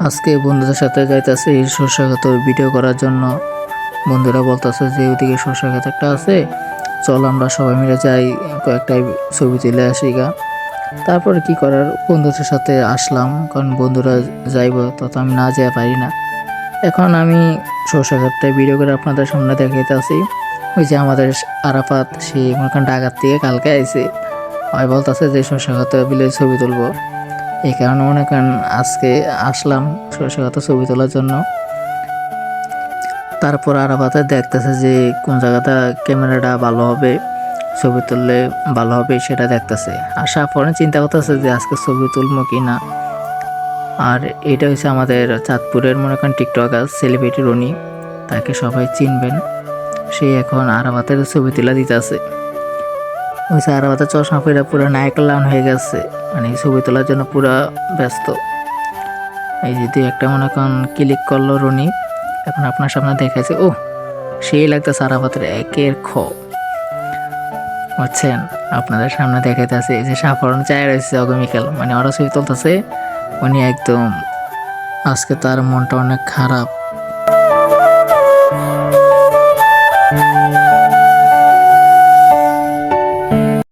আজকে বন্ধুদের সাথে যাইতেছি সরষে ক্ষেতের ভিডিও করার জন্য। বন্ধুরা বলতেছে যে ওইদিকে সরষে ক্ষেত একটা আছে, চল আমরা সবাই মিলে যাই, কয়েকটা ছবি তুলে আসি গা। তারপরে কি করার, বন্ধুদের সাথে আসলাম, কারণ বন্ধুরা যাইবো তত আমি না যেতে পারি না। এখন আমি সরষে ক্ষেতটা ভিডিও করে আপনাদের সামনে দেখাইতেছি। ওই যে আমাদের আরাফাত, সে মনে করেন ঢাকার থেকে কালকে আইছে, ওই বলতেছে যে সরষে ক্ষেতে বিলে ছবি তুলবো। এই কারণে মনে করেন আজকে আসলাম সরষে ক্ষেতে ছবি তোলার জন্য। তারপর আরাফাতে দেখতেছে যে কোন জায়গাটা ক্যামেরাটা ভালো হবে, ছবি তুললে ভালো হবে সেটা দেখতেছে। আর সাফরে চিন্তা করতেছে যে আজকে ছবি তুলবো কি না। আর এটা হচ্ছে আমাদের চাঁদপুরের মনে করেন টিকটকার সেলিব্রিটি রনি, তাকে সবাই চিনবেন। সে এখন আরাফাতের ছবি তুলে দিতেছে। ওই যে আরাফাতের চশমা পরে পুরো নায়কলান হয়ে গেছে, মানে ছবি তোলার জন্য পুরো ব্যস্ত। এই যদি একটা মনে করেন ক্লিক করলো রনি, এখন আপনার সামনে দেখাচ্ছে, ও সেই লাগতেছে আরাফাতের একের খ, বুঝছেন? আপনাদের সামনে দেখাইতেছে এই যে সাফরন চায় রয়েছে অগমিকাল, মানে ওরা ছবি তুলতেছে, উনি একদম আজকে তার মনটা অনেক খারাপ।